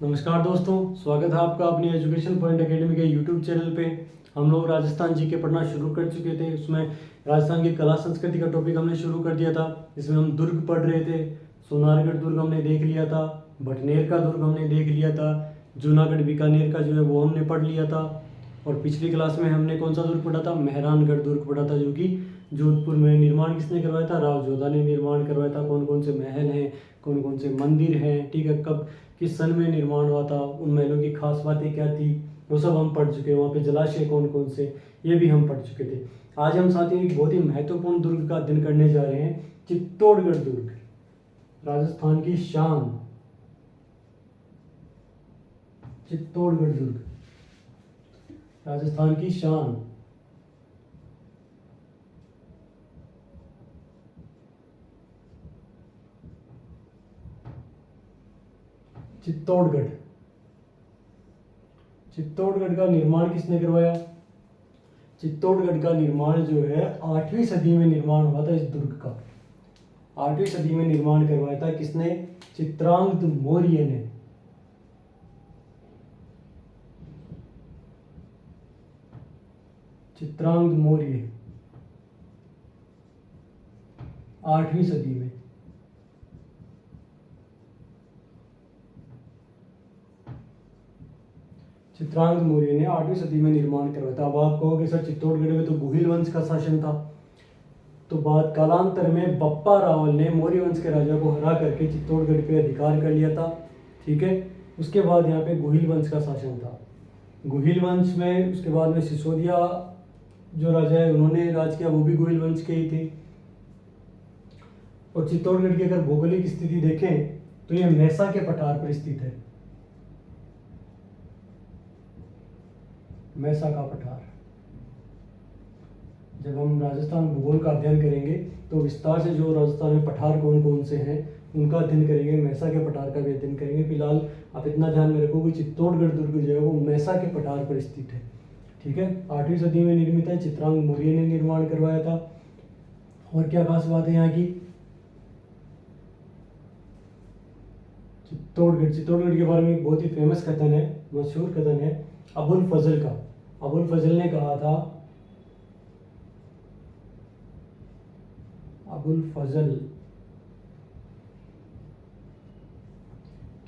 नमस्कार दोस्तों, स्वागत है आपका अपनी एजुकेशन पॉइंट एकेडमी के यूट्यूब चैनल पे। हम लोग राजस्थान जी के पढ़ना शुरू कर चुके थे। उसमें राजस्थान की कला संस्कृति का टॉपिक हमने शुरू कर दिया था। इसमें हम दुर्ग पढ़ रहे थे। सोनारगढ़ दुर्ग हमने देख लिया था, भटनेर का दुर्ग हमने देख लिया था, जूनागढ़ बीकानेर का जो है वो हमने पढ़ लिया था। और पिछली क्लास में हमने कौन सा दुर्ग पढ़ा था? मेहरानगढ़ दुर्ग पढ़ा था, जो कि जोधपुर में। निर्माण किसने करवाया था? राव जोधा ने निर्माण करवाया था। कौन कौन से महल हैं, कौन कौन से मंदिर हैं, ठीक है, कब किस सन में निर्माण हुआ था, उन महलों की खास बातें क्या थी, वो सब हम पढ़ चुके हैं। वहाँ पे जलाशय कौन कौन से, ये भी हम पढ़ चुके थे। आज हम साथियों एक बहुत ही महत्वपूर्ण दुर्ग का अध्ययन करने जा रहे हैं, चित्तौड़गढ़ दुर्ग, राजस्थान की शान। चित्तौड़गढ़ दुर्ग राजस्थान की शान। चित्तौड़गढ़ चित्तौड़गढ़ का निर्माण किसने करवाया? चित्तौड़गढ़ का निर्माण जो है 8वीं सदी में निर्माण हुआ था। इस दुर्ग का 8वीं सदी में निर्माण करवाया था। किसने? चित्रांगद मौर्य ने। चित्रांगद मौर्य 8वीं सदी में। चित्रांगद मौर्य ने 8वीं सदी में निर्माण करवाया था। अब आप कहोगे सर चित्तौड़गढ़ में तो गुहिल वंश का शासन था। तो बाद कालांतर में बप्पा रावल ने मौर्य वंश के राजा को हरा करके चित्तौड़गढ़ पे अधिकार कर लिया था, ठीक है। उसके बाद यहाँ पे गुहिल वंश का शासन था। गुहिल वंश में उसके बाद में सिसोदिया जो राजा है उन्होंने राज किया, वो भी गुहिल वंश के ही थे। और चित्तौड़गढ़ की अगर भौगोलिक स्थिति देखें तो ये मैसा के पठार पर स्थित है। मैसा का पठार। जब हम राजस्थान भूगोल का अध्ययन करेंगे तो विस्तार से जो राजस्थान में पठार कौन कौन से हैं उनका अध्ययन करेंगे, मैसा के पठार का भी अध्ययन करेंगे। फिलहाल आप इतना ध्यान में रखो कि चित्तौड़गढ़ दुर्ग जो है वो मैसा के पठार पर स्थित है, ठीक है। 8वीं सदी में निर्मित है। चित्रांगद मौर्य ने निर्माण करवाया था। और क्या खास बात है यहाँ की? चित्तौड़गढ़ के बारे में एक बहुत ही फेमस कथन है, मशहूर कथन है अबुल फजल का। अबुल फजल ने कहा था, अबुल फजल,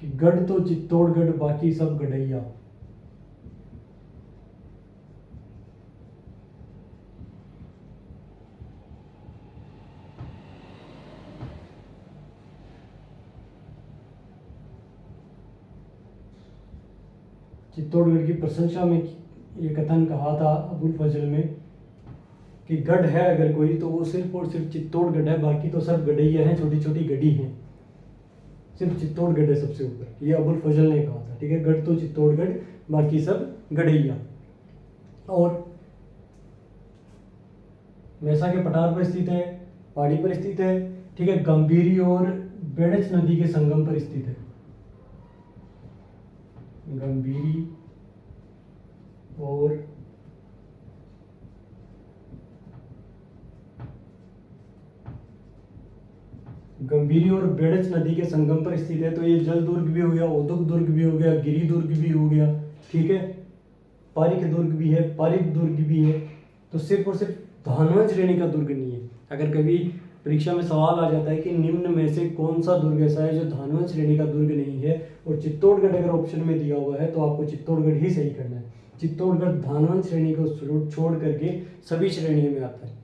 कि गढ़ तो चित्तौड़गढ़ बाकी सब गढ़ैया। चित्तौड़गढ़ की प्रशंसा में ये कथन कहा था अबुल फजल में कि गढ़ है अगर कोई तो वो सिर्फ और सिर्फ चित्तौड़गढ़ है, बाकी तो सब गढ़ैया हैं, छोटी छोटी गढ़ी हैं, सिर्फ चित्तौड़गढ़ है सबसे ऊपर। ये अबुल फजल ने कहा था, ठीक है। गढ़ तो चित्तौड़गढ़ बाकी सब गढ़ैया। और मैसा के पठार पर स्थित है, पहाड़ी पर स्थित है, ठीक है। गंभीरी और बेड़च नदी के संगम पर स्थित है। गंभीरी और बेड़च नदी के संगम पर स्थित है। तो ये जल दुर्ग भी हो गया, औद्योगिक दुर्ग भी हो गया, गिरी दुर्ग भी हो गया, ठीक है। पारिक दुर्ग भी है, पारिक दुर्ग भी है। तो सिर्फ और सिर्फ धानवंत श्रेणी का दुर्ग नहीं है। अगर कभी परीक्षा में सवाल आ जाता है कि निम्न में से कौन सा दुर्ग ऐसा है जो धानवंत श्रेणी का दुर्ग नहीं है, और चित्तौड़गढ़ अगर ऑप्शन में दिया हुआ है तो आपको चित्तौड़गढ़ ही सही करना है। चित्तौड़गढ़ धानवंत श्रेणी को छोड़ करके सभी श्रेणियों में आता है।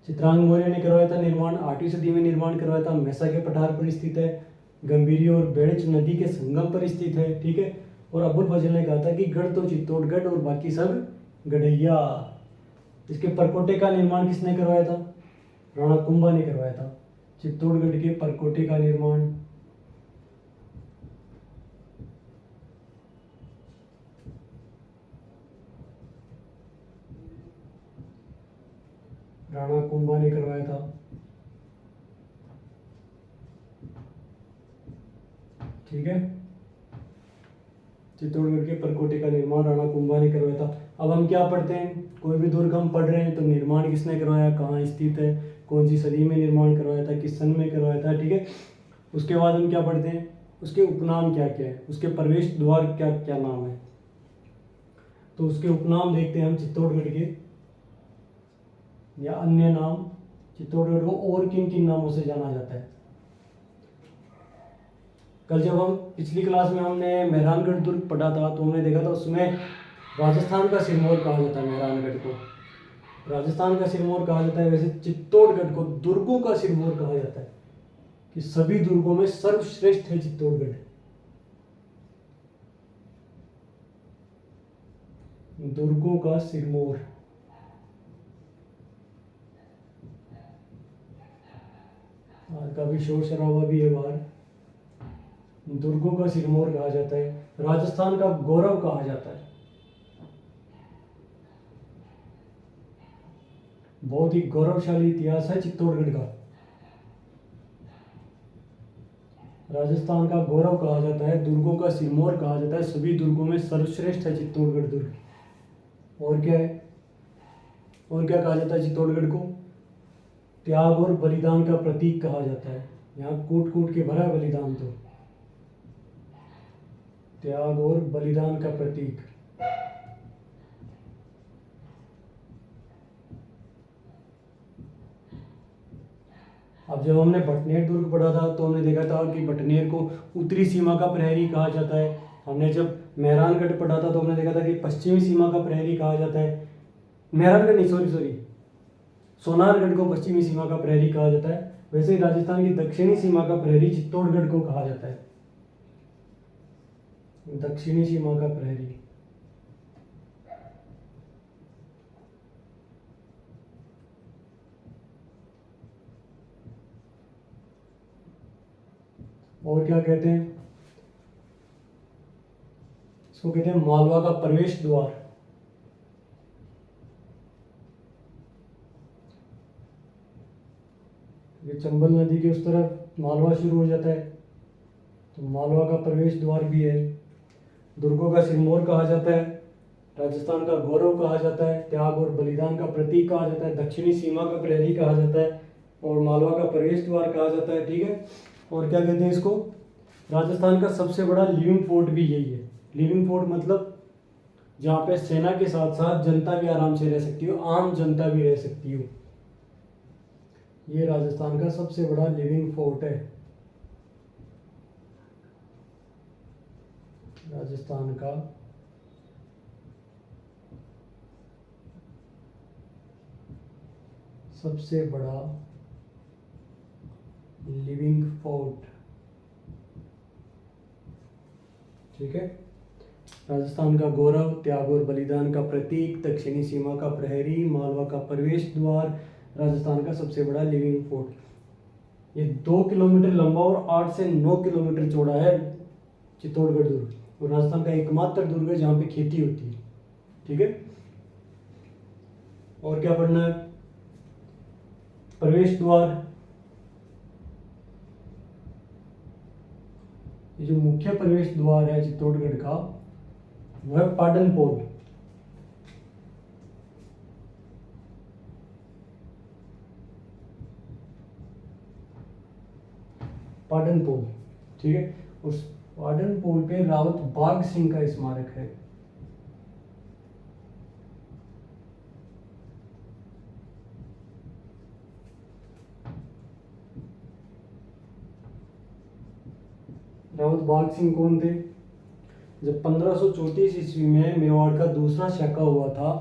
चित्रांगद मौर्य ने करवाया था निर्माण, 8वीं सदी में निर्माण करवाया था। मैसा के पठार पर स्थित है, गंभीरी और बेड़च नदी के संगम पर स्थित है, ठीक है। और अबुल फजल ने कहा था कि गढ़ तो चित्तौड़गढ़ और बाकी सब गढ़ैया। इसके परकोटे का निर्माण किसने करवाया था? राणा कुंभा ने करवाया था। चित्तौड़गढ़ के परकोटे का निर्माण राणा कुंभा ने करवाया था, ठीक है। चित्तौड़गढ़ के परकोटे का निर्माण राणा कुंभा ने करवाया था। अब हम क्या पढ़ते हैं? कोई भी दुर्ग हम पढ़ रहे हैं तो निर्माण किसने करवाया, कहाँ स्थित है, कौन सी सदी में निर्माण करवाया था, किस सन में करवाया था, ठीक है। उसके बाद हम क्या पढ़ते हैं? उसके उपनाम क्या क्या है, उसके प्रवेश द्वार क्या क्या नाम है। तो उसके उपनाम देखते हैं हम चित्तौड़गढ़ के, या अन्य नाम। चित्तौड़गढ़ को और किन किन नामों से जाना जाता है। कल जब हम पिछली क्लास में हमने मेहरानगढ़ दुर्ग पढ़ा था तो हमने देखा था उसमें राजस्थान का सिरमौर कहा जाता है मेहरानगढ़ को, राजस्थान का सिरमौर कहा जाता है। वैसे चित्तौड़गढ़ को दुर्गों का सिरमौर कहा जाता है, कि सभी दुर्गों में सर्वश्रेष्ठ है चित्तौड़गढ़। दुर्गों का सिरमौर। आज काफी शोर शराबा भी है बाहर। दुर्गों का सिरमौर कहा जाता है, राजस्थान का गौरव कहा जाता है। बहुत ही गौरवशाली इतिहास है चित्तौड़गढ़ का। राजस्थान का गौरव कहा जाता है, दुर्गों का सिरमौर कहा जाता है, सभी दुर्गों में सर्वश्रेष्ठ है चित्तौड़गढ़ दुर्ग। और क्या है, और क्या कहा जाता है चित्तौड़गढ़ को? त्याग और बलिदान का प्रतीक कहा जाता है। यहाँ कूट कूट के भरा है बलिदान, तो त्याग और बलिदान का प्रतीक। अब जब हमने भटनेर दुर्ग पढ़ा था तो हमने देखा था कि भटनेर को उत्तरी सीमा का प्रहरी कहा जाता है। हमने जब मेहरानगढ़ पढ़ा था तो हमने देखा था कि पश्चिमी सीमा का प्रहरी कहा जाता है। मेहरानगढ़ नहीं, सॉरी सॉरी, सोनारगढ़ को पश्चिमी सीमा का प्रहरी कहा जाता है। वैसे ही राजस्थान की दक्षिणी सीमा का प्रहरी चित्तौड़गढ़ को कहा जाता है, दक्षिणी सीमा का प्रहरी। और क्या कहते हैं इसको? कहते हैं मालवा का प्रवेश द्वार। ये चंबल नदी के उस तरफ मालवा शुरू हो जाता है, तो मालवा का प्रवेश द्वार भी है। दुर्गों का सिरमौर कहा जाता है, राजस्थान का गौरव कहा जाता है, त्याग और बलिदान का प्रतीक कहा जाता है, दक्षिणी सीमा का प्रहरी कहा जाता है, और मालवा का प्रवेश द्वार कहा जाता है। ठीक है। और क्या कहते हैं इसको? राजस्थान का सबसे बड़ा लिविंग फोर्ट भी यही है। लिविंग फोर्ट मतलब जहाँ पे सेना के साथ साथ जनता भी आराम से रह सकती हो, आम जनता भी रह सकती हो। ये राजस्थान का सबसे बड़ा लिविंग फोर्ट है, राजस्थान का सबसे बड़ा लिविंग फोर्ट। ठीक है। राजस्थान का गौरव, त्याग और बलिदान का प्रतीक, दक्षिणी सीमा का प्रहरी, मालवा का प्रवेश द्वार, राजस्थान का सबसे बड़ा लिविंग फोर्ट। ये 2 किलोमीटर लंबा और 8 से 9 किलोमीटर चौड़ा है चित्तौड़गढ़ दुर्ग, और राजस्थान का एकमात्र दुर्ग है जहाँ पे खेती होती है। ठीक है। और क्या पढ़ना है? प्रवेश द्वार। ये जो मुख्य प्रवेश द्वार है चित्तौड़गढ़ का वो है पाटनपोल। पाटनपोल। ठीक है। उस पाटनपोल पे रावत बाघ सिंह का स्मारक है। रावत बाघ सिंह कौन थे? जब 1534 ईस्वी में मेवाड़ का दूसरा शाका हुआ था,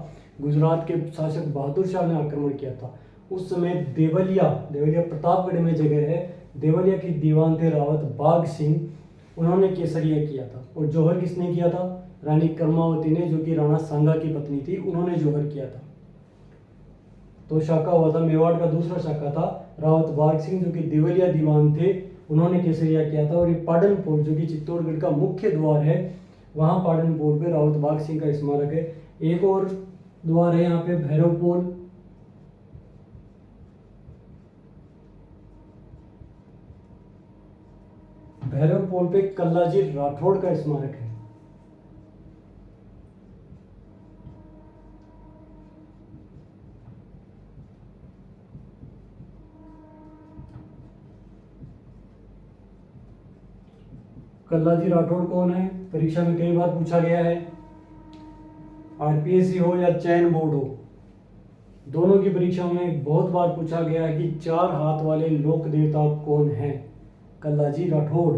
गुजरात के शासक बहादुर शाह ने आक्रमण किया था। उस समय देवलिया, देवलिया प्रतापगढ़ में जगह है, देवलिया की दीवान थे रावत बाघ सिंह, उन्होंने केसरिया किया था। और जौहर किसने किया था? रानी कर्मावती ने, जो कि राणा सांगा की पत्नी थी, उन्होंने जौहर किया था। तो शाका हुआ था, मेवाड़ का दूसरा शाका था रावत बाघ सिंह, जो कि देवलिया दीवान थे, उन्होंने केसरिया किया था। और ये पाटनपोल जो कि चित्तौड़गढ़ का मुख्य द्वार है, वहाँ पाटनपोल पे रावत बाघ सिंह का स्मारक है। एक और द्वार है यहाँ पे भैरवपोल। भैरवपोल पे कल्लाजी राठौड़ का स्मारक है। कल्लाजी राठौड़ कौन है? परीक्षा में कई बार पूछा गया है। आरपीएससी हो या चयन बोर्ड हो, दोनों की परीक्षाओं में बहुत बार पूछा गया है कि 4 हाथ वाले लोक देवता कौन है? कल्लाजी राठौड़।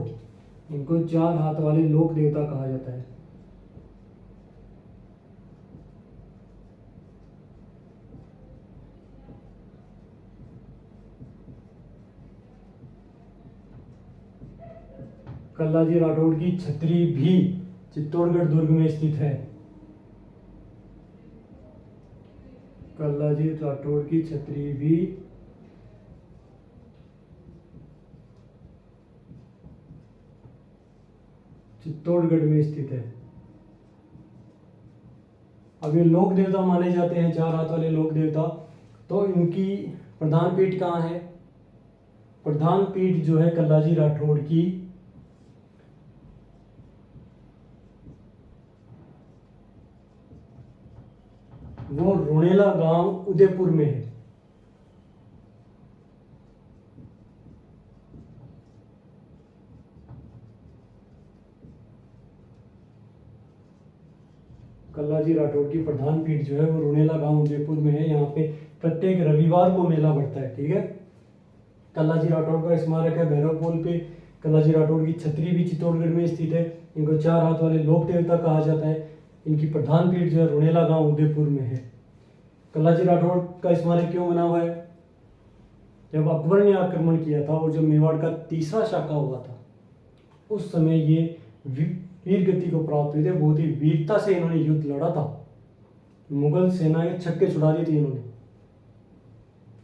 इनको 4 हाथ वाले लोक देवता कहा जाता है। कल्लाजी राठौड़ की छतरी भी चित्तौड़गढ़ दुर्ग में स्थित है। कल्लाजी राठौड़ की छतरी भी चित्तौड़गढ़ में स्थित है। अब ये लोक देवता माने जाते हैं, 4 हाथ वाले लोक देवता, तो इनकी प्रधान पीठ कहाँ है? प्रधान पीठ जो है कल्लाजी राठौड़ की वो रोनेला गांव उदयपुर में है। कल्लाजी राठौड़ की प्रधान पीठ जो है वो रोनेला गांव उदयपुर में है। यहाँ पे प्रत्येक रविवार को मेला बढ़ता है। ठीक है। कल्लाजी राठौड़ का स्मारक है भैरव पोल पे। कल्लाजी राठौड़ की छतरी भी चित्तौड़गढ़ में स्थित है। इनको 4 हाथ वाले लोक देवता कहा जाता है। इनकी प्रधान पीठ जो है रोनेला गांव उदयपुर में है। कल्लाजी राठौड़ का स्मारक क्यों बना हुआ है? जब अकबर ने आक्रमण किया था और जब मेवाड़ का तीसरा शाखा हुआ था, उस समय ये वीर गति को प्राप्त हुए थे। बहुत ही वीरता से इन्होंने युद्ध लड़ा था। मुगल सेना के छक्के छुड़ा दिए थे इन्होंने।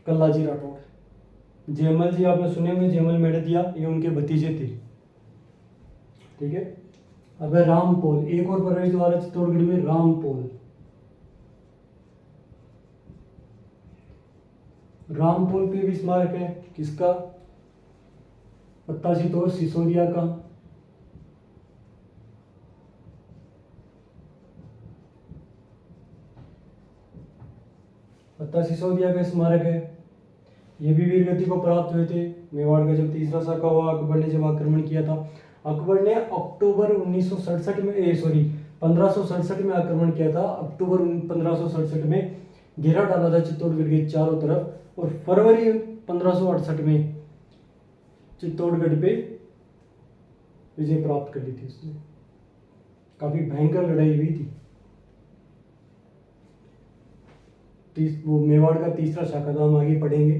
कल्लाजी राठौड़। जयमल जी आपने सुने होंगे, जयमल मेड़तिया, ये उनके भतीजे थे। ठीक है। अब है रामपोल, एक और प्रवेश द्वार है चित्तौड़गढ़ में, रामपोल। रामपोल पे भी स्मारक है। किसका? पत्तासीतोष सिसोदिया का। पत्ता सिसोदिया का स्मारक है। ये भी वीर गति को प्राप्त हुए थे। मेवाड़ का जब तीसरा शाखा हुआ, अकबर ने जब आक्रमण किया था, अकबर ने अक्टूबर 1967 में 1567 में आक्रमण किया था। अक्टूबर 1567 में घेरा डाला था चित्तौड़गढ़ के चारों तरफ, और फरवरी 1568 में चित्तौड़गढ़ पे विजय प्राप्त कर ली थी उसने। काफी भयंकर लड़ाई हुई थी। वो मेवाड़ का तीसरा शाखा था, हम आगे पढ़ेंगे।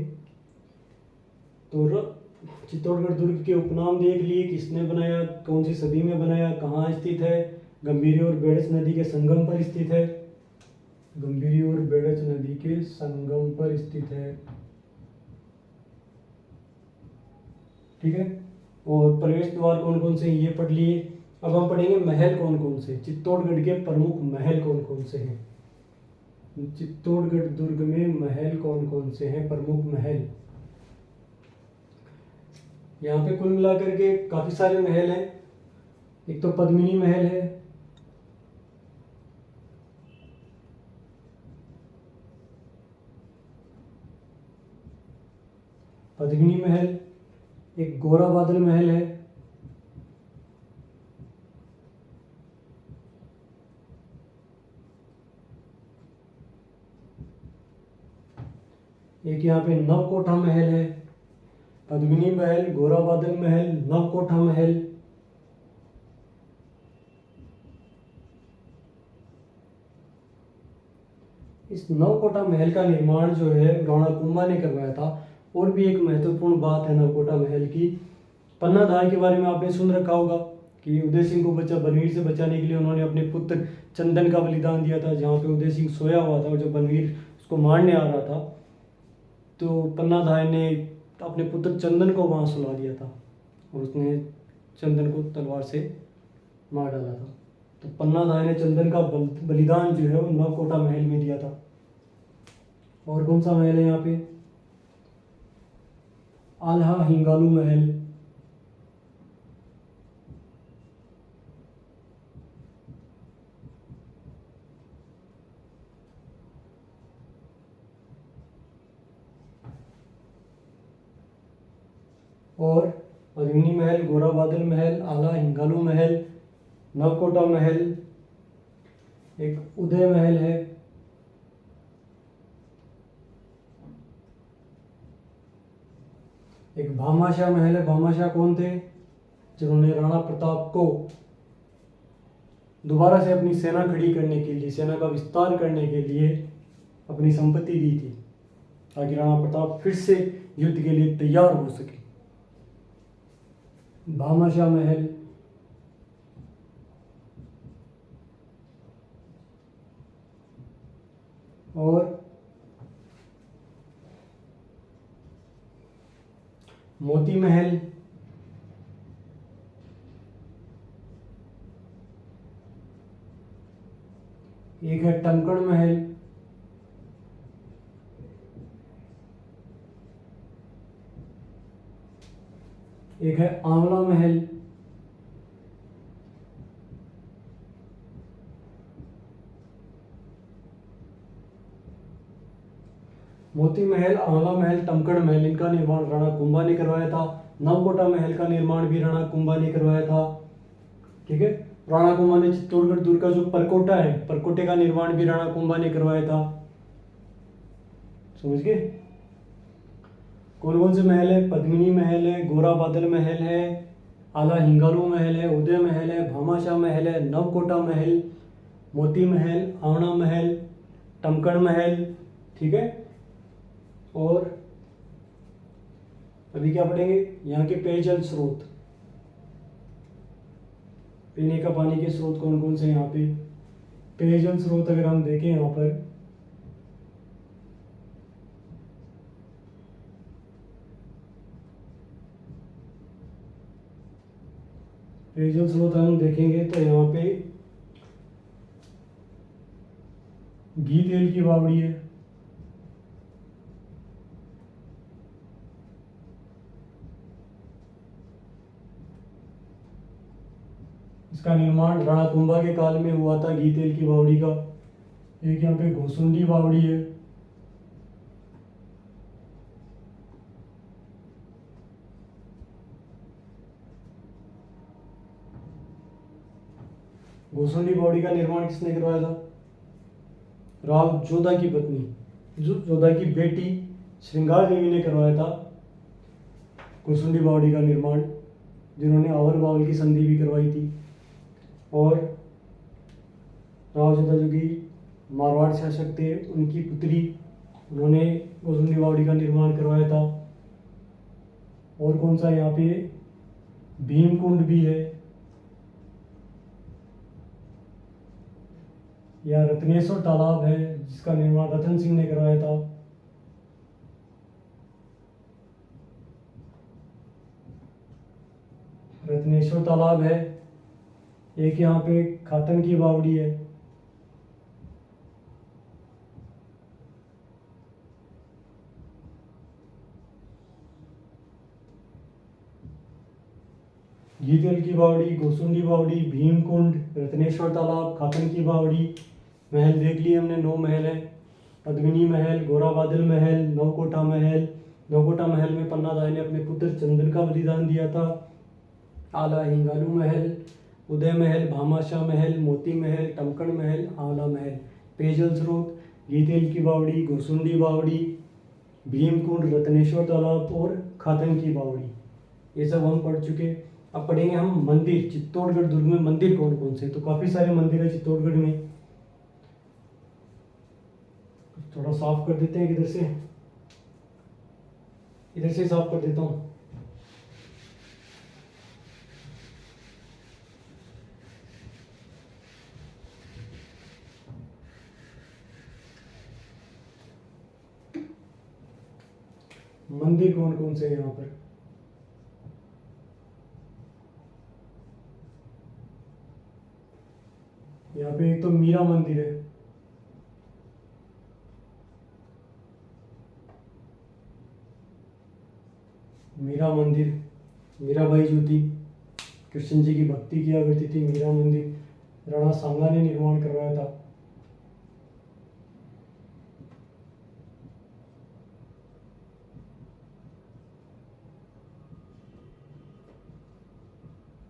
तो चित्तौड़गढ़ दुर्ग के उपनाम देख लिए, किसने बनाया, कौन सी सदी में बनाया, कहाँ स्थित है? गंभीरी और बेड़च नदी के संगम पर स्थित है। गंभीरी और बेड़च नदी के संगम पर स्थित है। ठीक है। और प्रवेश द्वार कौन कौन से ये पढ़ लिए। अब हम पढ़ेंगे महल कौन कौन से, चित्तौड़गढ़ के प्रमुख महल कौन कौन से हैं। चित्तौड़गढ़ दुर्ग में महल कौन कौन से हैं, प्रमुख महल। यहाँ पे कुल मिलाकर के काफी सारे महल हैं। एक तो पद्मिनी महल है, पद्मिनी महल। एक गोरा बादल महल है। एक यहाँ पे नवकोठा महल है। पद्मिनी महल, गोरा बादल महल, नवकोठा महल। इस नवकोठा महल का निर्माण जो है राणा कुंभा ने करवाया था। और भी एक महत्वपूर्ण बात है नवकोठा महल की, पन्ना धार के बारे में आपने सुन रखा होगा कि उदय सिंह को बनवीर से बचाने के लिए उन्होंने अपने पुत्र चंदन का बलिदान दिया था। जहाँ पे उदय सिंह सोया हुआ था और जब बनवीर उसको मारने आ रहा था, तो पन्ना धार ने अपने पुत्र चंदन को वहाँ सुला दिया था और उसने चंदन को तलवार से मार डाला था। तो पन्ना धार ने चंदन का बलिदान जो है वो नवकोठा महल में दिया था। और कौन सा महल है यहाँ पे? आल्हा हिंगालू महल। और पद्मिनी महल, गोरा बादल महल, आला हिंगालू महल, नवकोटा महल, एक उदय महल है, एक भामाशाह महल है। भामाशाह कौन थे? जिन्होंने राणा प्रताप को दोबारा से अपनी सेना खड़ी करने के लिए, सेना का विस्तार करने के लिए अपनी संपत्ति दी थी, ताकि राणा प्रताप फिर से युद्ध के लिए तैयार हो सके। भामाशाह महल, और मोती महल, एक है टंकण महल, एक है आंवला महल, मोती महल, आंवला महल, टंकण महल, इनका निर्माण राणा कुंभा ने करवाया था। नवकोटा महल का निर्माण भी राणा कुंभा ने करवाया था। ठीक है, राणा कुंभा ने चित्तौड़गढ़ दुर्ग का जो परकोटा है, परकोटे का निर्माण भी राणा कुंभा ने करवाया था। समझ गए? कौन कौन से महल है? पद्मिनी महल है, गोरा बादल महल है, आला हिंगालू महल है, उदय महल है, भामाशाह महल है, नवकोटा महल, मोती महल, आंवला महल, टमकण महल। ठीक है, और अभी क्या पढ़ेंगे? यहाँ के पेयजल स्रोत, पीने का पानी के स्रोत कौन कौन से यहाँ पे? पेयजल स्रोत अगर हम देखें यहाँ पर, पेयजल स्रोत हम देखेंगे तो यहाँ पे घी तेल की बावड़ी है, इसका निर्माण राणा कुंभा के काल में हुआ था, घी तेल की बावड़ी का। एक यहाँ पे घोसुंडी बावड़ी है, घोसुंडी बावड़ी का निर्माण किसने करवाया था? राव जोधा की पत्नी, जोधा की बेटी श्रृंगार देवी ने करवाया था घोसुंडी बावड़ी का निर्माण, जिन्होंने आवर बावल की संधि भी करवाई थी। और राव जोधा जो कि मारवाड़ शासक थे, उनकी पुत्री, उन्होंने घोसुंडी बावड़ी का निर्माण करवाया था। और कौन सा यहाँ पे? भीमकुंड भी है, या रत्नेश्वर तालाब है, जिसका निर्माण रतन सिंह ने करवाया था। रत्नेश्वर तालाब है। एक यहाँ पे खातन की बावड़ी है, घी तेल की बावड़ी, घोसुंडी बावड़ी, भीमकुंड, रत्नेश्वर तालाब, खातन की बावड़ी। महल देख लिए हमने, 9 महल है। पद्मिनी महल, गोरा बादल महल, नवकोटा महल। नवकोटा महल में पन्नादाय ने अपने पुत्र चंदन का बलिदान दिया था। आला हिंगालू महल, उदय महल, भामाशाह महल, मोती महल, टमकण महल, आंवला महल। पेयजल स्रोत घी तेल की बावड़ी, घोसुंडी बावड़ी, भीमकुंड, रत्नेश्वर तालाब और खातन की बावड़ी। ये सब हम पढ़ चुके। अब पढ़ेंगे हम मंदिर। चित्तौड़गढ़ दुर्ग में मंदिर कौन कौन से? तो काफी सारे मंदिर है चित्तौड़गढ़ में। थोड़ा साफ कर देते हैं इधर से साफ कर देता हूँ। मंदिर कौन कौन से हैं यहाँ पर? यहाँ पे एक तो मीरा मंदिर है, मीरा मंदिर, मीराबाई जो थी, कृष्ण जी की भक्ति किया करती थी। मीरा मंदिर राणा सांगा ने निर्माण करवाया था।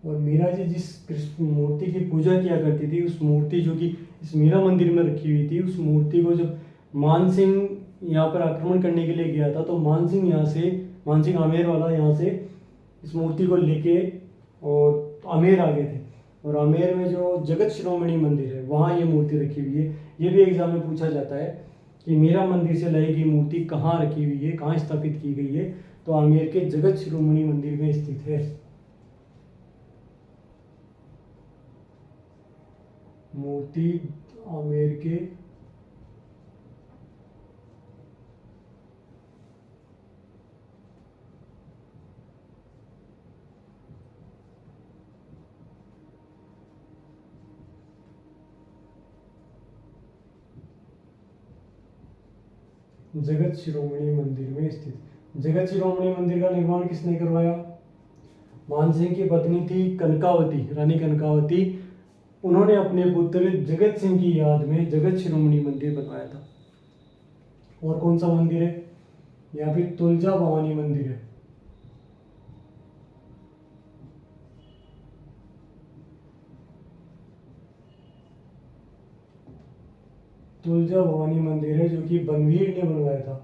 और मीरा जी जिस कृष्ण मूर्ति की पूजा किया करती थी, उस मूर्ति जो कि इस मीरा मंदिर में रखी हुई थी, उस मूर्ति को जब मान सिंह यहाँ पर आक्रमण करने के लिए गया था, तो मान सिंह आमेर वाला यहाँ से इस मूर्ति को लेके और आमेर आ गए थे। और आमेर में जो जगत शिरोमणि मंदिर है, वहाँ ये मूर्ति रखी हुई है। ये भी एग्जाम में पूछा जाता है कि मीरा मंदिर से लाई गई मूर्ति कहाँ रखी हुई है, कहाँ स्थापित की गई है, तो आमेर के जगत शिरोमणि मंदिर में स्थित है। मूर्ति आमेर के जगत शिरोमणि मंदिर में स्थित। जगत शिरोमणि मंदिर का निर्माण किसने करवाया? मान सिंह की पत्नी थी कनकावती, रानी कनकावती। उन्होंने अपने पुत्र जगत सिंह की याद में जगत शिरोमणि मंदिर बनवाया था। और कौन सा मंदिर है? यहाँ पे तुलजा भवानी मंदिर है। तुलजा भवानी मंदिर है जो कि बनवीर ने बनवाया था।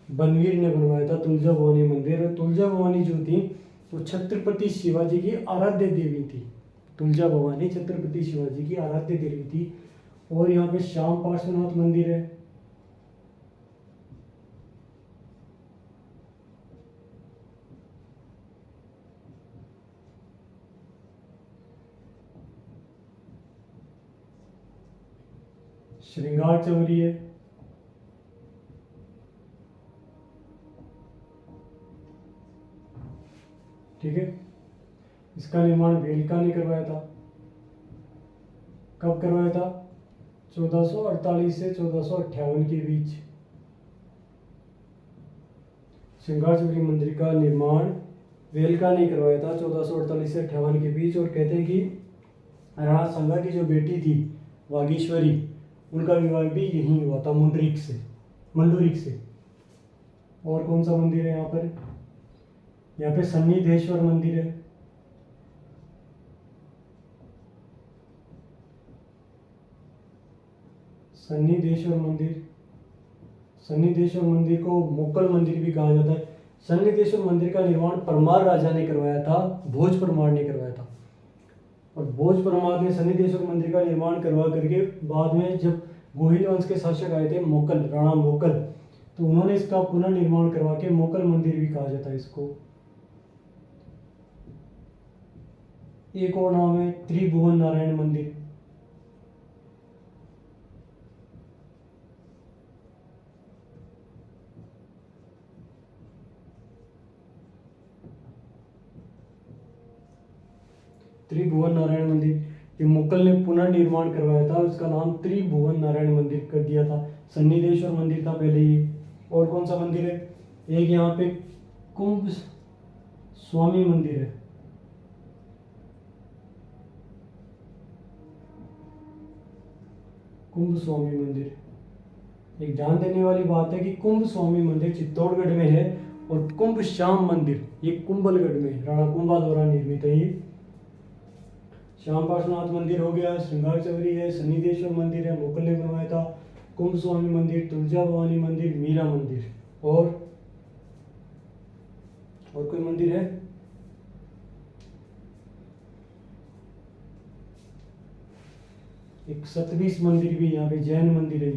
बनवीर ने बनवाया था तुलजा भवानी मंदिर। और तुलजा भवानी जो थी वो छत्रपति शिवाजी की आराध्य देवी थी। तुलजा भवानी छत्रपति शिवाजी की आराध्य देवी थी। और यहाँ पे श्याम पार्श्वनाथ मंदिर है। श्रृंगार चौरी है। ठीक है, इसका निर्माण वेलका ने करवाया था। कब करवाया था? 1448 से 1458 के बीच। श्रृंगार चौरी मंदिर का निर्माण वेलका ने करवाया था 1448 से 58 के बीच। और कहते हैं कि राणा सांगा की जो बेटी थी वागीश्वरी, उनका विवाह भी यहीं हुआ था, मंडूरिक से। और कौन सा मंदिर है यहाँ पर? यहाँ पे सन्निधेश्वर मंदिर है। सन्निधेश्वर मंदिर को मोकल मंदिर भी कहा जाता है। सन्निधेश्वर मंदिर का निर्माण परमार राजा ने करवाया था, भोज परमार ने करवाया था। और भोज परमार ने सन्निधेश्वर मंदिर का निर्माण करवा करके बाद में जब गोहिल वंश के शासक आए थे मोकल, राणा मोकल, तो उन्होंने इसका पुनर्निर्माण करवा के मोकल मंदिर भी कहा जाता है इसको। एक और नाम है त्रिभुवन नारायण मंदिर। त्रिभुवन नारायण मंदिर ये मुगल ने पुनर्निर्माण करवाया था, उसका नाम त्रिभुवन नारायण मंदिर कर दिया था। सन्निधेश्वर मंदिर था पहले ही। और कौन सा मंदिर है? एक यहाँ पे कुंभ स्वामी मंदिर है। कुंभ स्वामी मंदिर, एक ध्यान देने वाली बात है कि कुंभ स्वामी मंदिर चित्तौड़गढ़ में है और कुंभ श्याम मंदिर ये कुंभलगढ़ में, राणा कुंभा द्वारा निर्मित है ये। श्याम पार्श्वनाथ मंदिर हो गया, श्रृंगार चौरी है, सन्निधेश्वर मंदिर है, मुगल ने बनवाया था, कुंभ स्वामी मंदिर, तुलजा भवानी मंदिर, मीरा मंदिर। और कोई मंदिर है? एक सतबीस मंदिर भी यहाँ पे जैन मंदिर है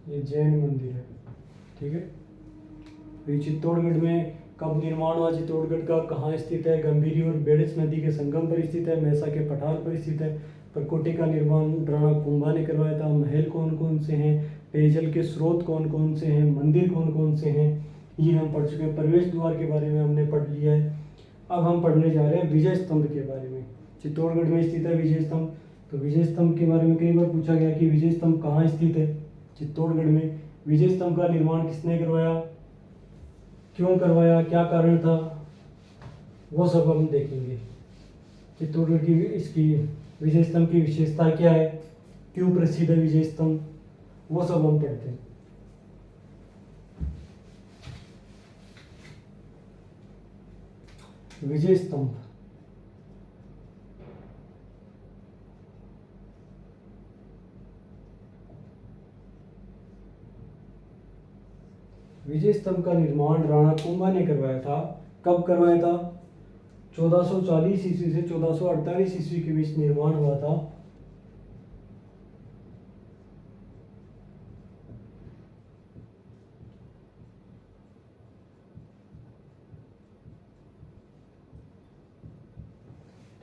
ये जैन मंदिर है। ठीक है, ये चित्तौड़गढ़ में कब निर्माण हुआ? चित्तौड़गढ़ का कहाँ स्थित है? गंभीरी और बेड़च नदी के संगम पर स्थित है, मैसा के पठार पर स्थित है। परकोटे का निर्माण राणा कुंभा ने करवाया था। महल कौन कौन से हैं, पेयजल के स्रोत कौन कौन से हैं, मंदिर कौन कौन से हैं, ये हम पढ़ चुके हैं। प्रवेश द्वार के बारे में हमने पढ़ लिया है। अब हम पढ़ने जा रहे हैं विजय स्तंभ के बारे में। चित्तौड़गढ़ में स्थित है विजय स्तंभ। तो विजय स्तंभ के बारे में कई बार पूछा गया कि विजय स्तंभ कहाँ स्थित है, चित्तौड़गढ़ में। विजय स्तंभ का निर्माण किसने करवाया, क्यों करवाया, क्या कारण था, वो सब हम देखेंगे। चित्तौड़गढ़ की इसकी विजय स्तंभ की विशेषता क्या है, क्यों प्रसिद्ध है विजय स्तंभ, वो सब हम पढ़ते हैं। विजय स्तंभ, विजय स्तंभ का निर्माण राणा कुंभा ने करवाया था। कब करवाया था, 1440 ईस्वी से 1448 ईस्वी के बीच निर्माण हुआ था।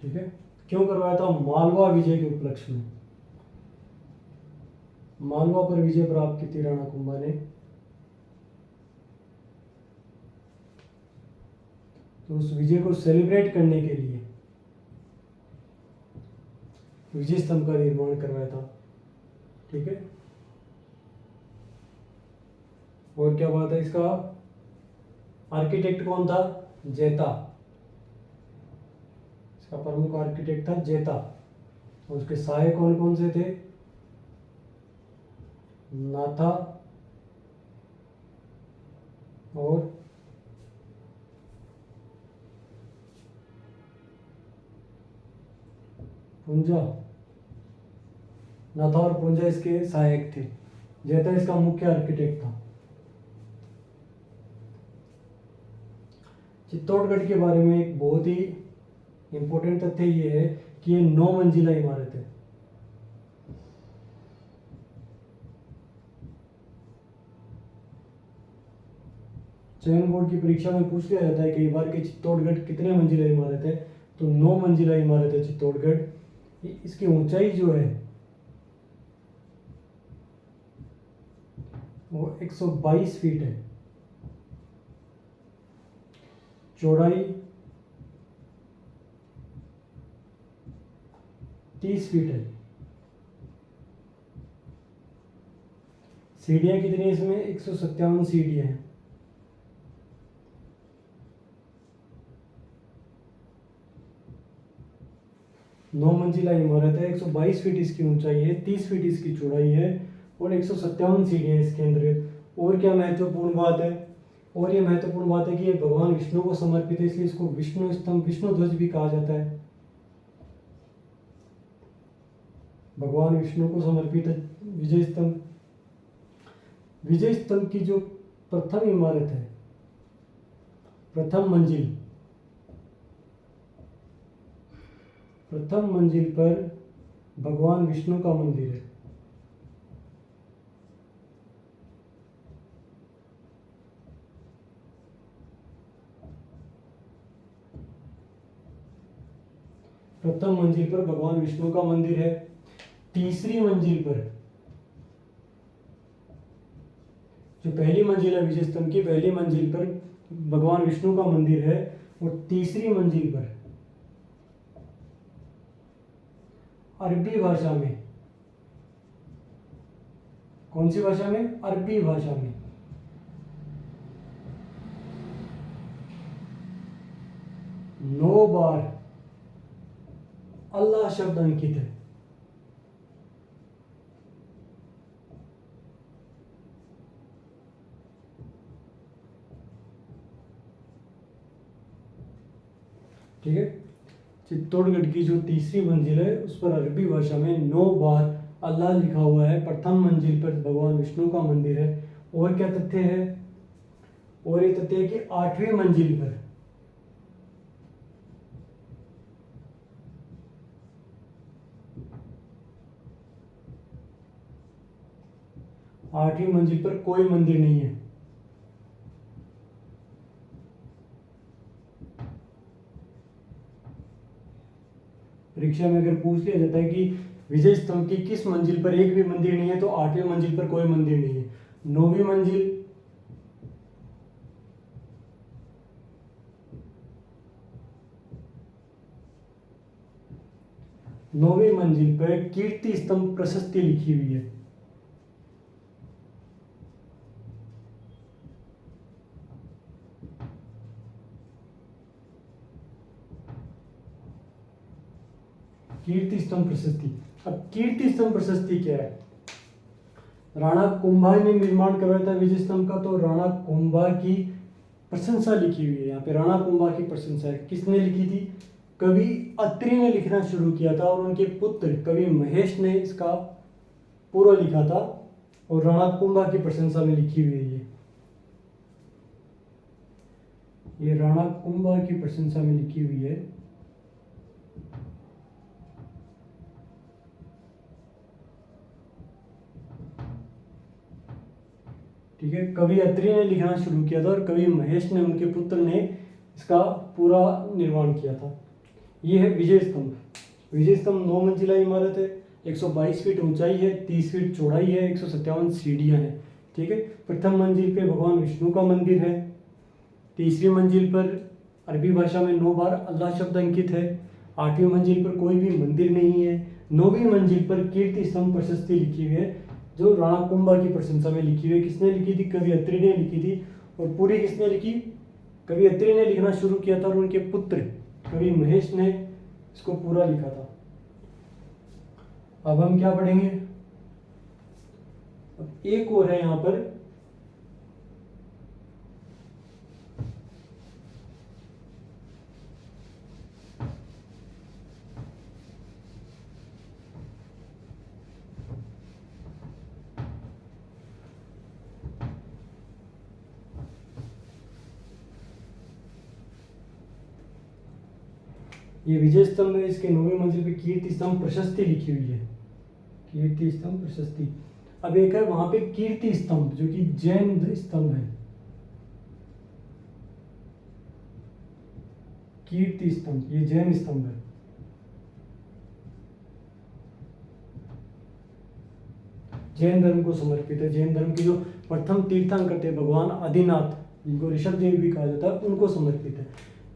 ठीक है, क्यों करवाया था, मालवा विजय के उपलक्ष्य में। मालवा पर विजय प्राप्त की थी राणा कुंभा ने, तो उस विजय को सेलिब्रेट करने के लिए विजय स्तंभ का निर्माण करवाया था। ठीक है, और क्या बात है, इसका आर्किटेक्ट कौन था, जेता। इसका प्रमुख आर्किटेक्ट था जेता, और उसके सहायक कौन कौन से थे, नाथा और पुंजा। नाथा और पुंजा इसके सहायक थे, जेता इसका मुख्य आर्किटेक्ट था। चित्तौड़गढ़ के बारे में एक बहुत ही इंपॉर्टेंट तथ्य ये है कि ये 9 मंजिला इमारत है। चयन बोर्ड की परीक्षा में पूछ लिया जाता है कई बार कि चित्तौड़गढ़ कितने मंजिला इमारत है, तो 9 मंजिला इमारत है चित्तौड़गढ़। इसकी ऊंचाई जो है वो 122 फीट है, चौड़ाई 30 फीट है। सीढ़ियां कितनी है इसमें, 157 सीढ़ियां हैं। नौ मंजिला इमारत है, 122 फीट इसकी ऊंचाई है, 30 फीट इसकी चौड़ाई है और 157 सीढ़ियां इसके अंदर। और क्या महत्वपूर्ण बात है, और ये महत्वपूर्ण बात है कि ये भगवान विष्णु को समर्पित है, इसलिए इसको विष्णु स्तंभ, विष्णु ध्वज भी कहा जाता है। भगवान विष्णु को समर्पित है विजय स्तंभ। विजय स्तंभ की जो प्रथम इमारत है, प्रथम मंजिल, प्रथम मंजिल पर भगवान विष्णु का मंदिर है। प्रथम मंजिल पर भगवान विष्णु का मंदिर है। तीसरी मंजिल पर, जो पहली मंजिल है विजय स्तंभ की, पहली मंजिल पर भगवान विष्णु का मंदिर है, और तीसरी मंजिल पर अरबी भाषा में, कौन सी भाषा में, अरबी भाषा में 9 बार अल्लाह शब्द अंकित है। ठीक है, चित्तौड़गढ़ की जो तीसरी मंजिल है उस पर अरबी भाषा में 9 बार अल्लाह लिखा हुआ है। प्रथम मंजिल पर भगवान विष्णु का मंदिर है। और क्या तथ्य है, और ये तथ्य है कि 8वीं मंजिल पर, 8वीं मंजिल पर कोई मंदिर नहीं है। परीक्षा में अगर पूछ लिया जाता है कि विजय स्तंभ की किस मंजिल पर एक भी मंदिर नहीं है, तो 8वीं मंजिल पर कोई मंदिर नहीं है। 9वीं मंजिल, 9 9वीं मंजिल पर कीर्ति स्तंभ प्रशस्ति लिखी हुई है। कीर्ति स्तंभ प्रशस्ति। अब कीर्ति स्तंभ प्रशस्ति क्या है? राणा कुंभा ने निर्माण करवाया था विजय स्तंभ का, तो राणा कुंभा की प्रशंसा लिखी हुई है यहाँ पे। राणा कुंभा की प्रशंसा है, किसने लिखी थी? कवि अत्रि ने लिखना शुरू किया था और उनके पुत्र कवि महेश ने इसका पूरा लिखा था और राणा कुंभा की प्रशंसा में लिखी हुई है। ये राणा कुंभा की प्रशंसा में लिखी हुई है। ठीक है, कवि अत्रि ने लिखना शुरू किया था और कवि महेश ने, उनके पुत्र ने इसका पूरा निर्माण किया था। ये है विजय स्तंभ। विजय स्तंभ 9 मंजिला इमारत है, 122 फीट ऊंचाई है, 30 फीट चौड़ाई है, 157 सीढ़ियां हैं। ठीक है, प्रथम मंजिल पे भगवान विष्णु का मंदिर है। तीसरी मंजिल पर अरबी भाषा में 9 बार अल्लाह शब्द अंकित है। 8वीं मंजिल पर कोई भी मंदिर नहीं है। 9वीं मंजिल पर कीर्ति स्तंभ प्रशस्ति लिखी हुई है, जो राणा कुंभा की प्रशंसा में लिखी हुई है। किसने लिखी थी? कवि अत्रि ने लिखी थी। और पूरी किसने लिखी? कवि अत्रि ने लिखना शुरू किया था और उनके पुत्र कवि महेश ने इसको पूरा लिखा था। अब हम क्या पढ़ेंगे? अब एक और है यहाँ पर, ये विजय स्तंभ है, इसके 9वीं मंजिल पे कीर्ति स्तंभ प्रशस्ति लिखी हुई है। कीर्ति स्तंभ प्रशस्ति। अब एक है वहां पे कीर्ति स्तंभ, जो कि जैन स्तंभ है। कीर्ति स्तंभ ये जैन स्तंभ है। जैन धर्म को समर्पित है। जैन धर्म के जो प्रथम तीर्थंकर थे भगवान आदिनाथ, जिनको ऋषभ देव भी कहा जाता है, उनको समर्पित है।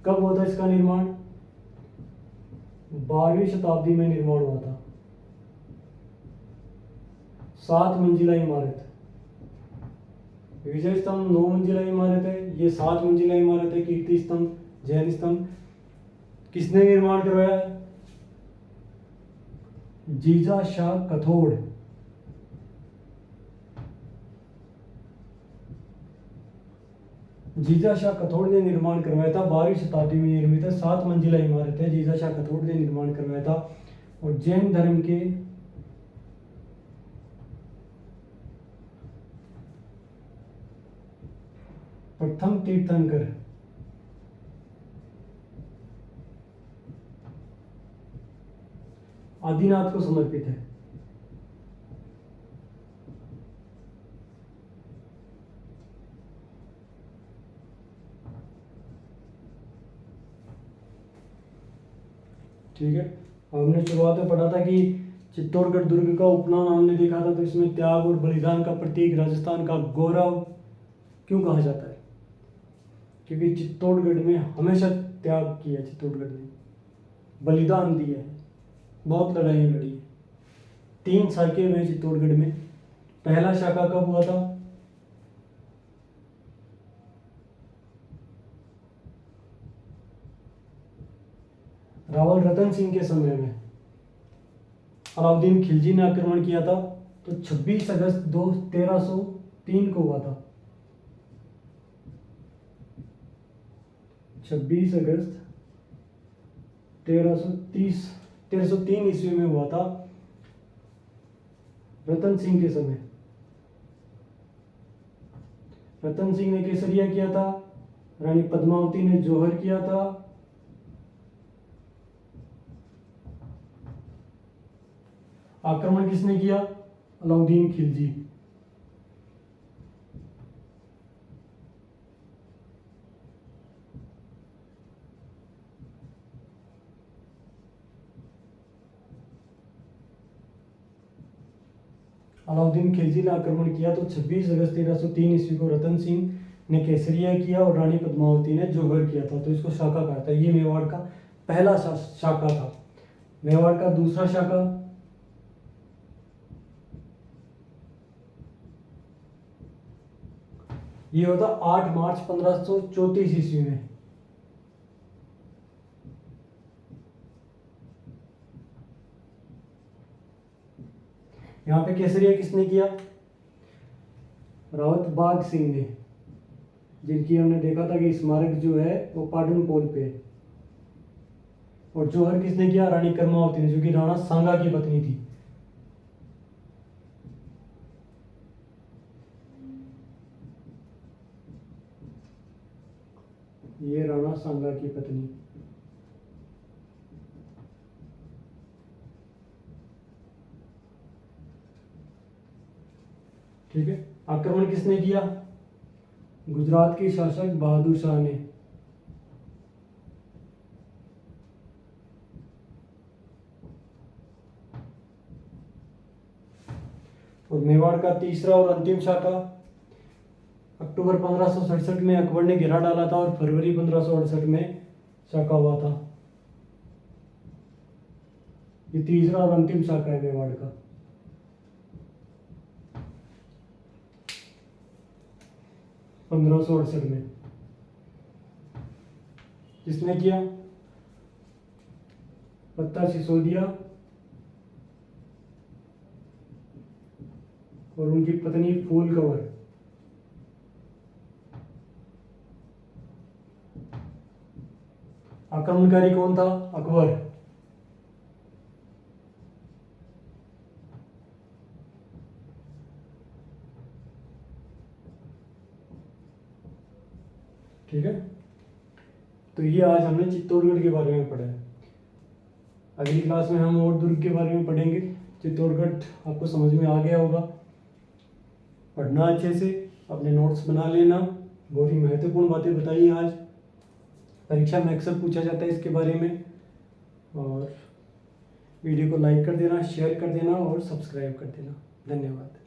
कब हुआ था इसका निर्माण? 12वीं शताब्दी में निर्माण हुआ था। 7 मंजिला इमारत। विजय स्तंभ 9 मंजिला इमारत है, ये 7 मंजिला इमारत है। कीर्ति स्तंभ जैन स्तंभ किसने निर्माण करवाया? जीजा शाह कथोड़। जीजा शाह कथोड़ ने निर्माण करवाया था। 12वीं शताब्दी में निर्मित है। 7 मंजिला इमारत है, जीजा शाह कथोड़ ने निर्माण करवाया था। और जैन धर्म के प्रथम तीर्थंकर आदिनाथ को समर्पित है। ठीक है, हमने शुरुआत में पढ़ा था कि चित्तौड़गढ़ दुर्ग का उपनाम हमने देखा था, तो इसमें त्याग और बलिदान का प्रतीक, राजस्थान का गौरव क्यों कहा जाता है? क्योंकि चित्तौड़गढ़ में हमेशा त्याग किया, चित्तौड़गढ़ ने बलिदान दिया है, बहुत लड़ाई लड़ी है। 3 शाखाएं हुए चित्तौड़गढ़ में। पहला शाखा कब हुआ था? रावल रतन सिंह के समय में। अलाउद्दीन खिलजी ने आक्रमण किया था, तो 26 अगस्त 1303 को हुआ था। 26 अगस्त 1303 ईस्वी में हुआ था, रतन सिंह के समय। रतन सिंह ने केसरिया किया था, रानी पद्मावती ने जौहर किया था। आक्रमण किसने किया? अलाउद्दीन खिलजी। अलाउद्दीन खिलजी ने आक्रमण किया, तो 26 अगस्त 1303 ईस्वी को रतन सिंह ने केसरिया किया और रानी पद्मावती ने जौहर किया था, तो इसको शाखा कहा था। ये मेवाड़ का पहला शाखा था। मेवाड़ का दूसरा शाखा ये होता 8 मार्च 1534 ईस्वी में। यहाँ पे केसरिया किसने किया? रावत बाग सिंह ने, जिनकी हमने देखा था कि स्मारक जो है वो पाटन पोल पे है। और जौहर किसने किया? रानी कर्मावती ने, जो कि राणा सांगा की पत्नी थी। ये राणा सांगा की पत्नी। ठीक है। आक्रमण किसने किया? गुजरात के शासक बहादुर शाह ने। और मेवाड़ का तीसरा और अंतिम शाखा अक्टूबर 1567 में अकबर ने गिरा डाला था और फरवरी 1568 में शाखा हुआ था। ये तीसरा और अंतिम शाखा है मेवाड़ का। पंद्रह सौ अड़सठ में किसने किया? पत्ता सिसोदिया और उनकी पत्नी फूल कंवर। आक्रमणकारी कौन था? अकबर। ठीक है। तो ये आज हमने चित्तौड़गढ़ के बारे में पढ़ा है। अगली क्लास में हम और दुर्ग के बारे में पढ़ेंगे। चित्तौड़गढ़ आपको समझ में आ गया होगा। पढ़ना अच्छे से, अपने नोट्स बना लेना। बहुत ही महत्वपूर्ण बातें बताई आज, परीक्षा में अक्सर पूछा जाता है इसके बारे में। और वीडियो को लाइक कर देना, शेयर कर देना और सब्सक्राइब कर देना। धन्यवाद।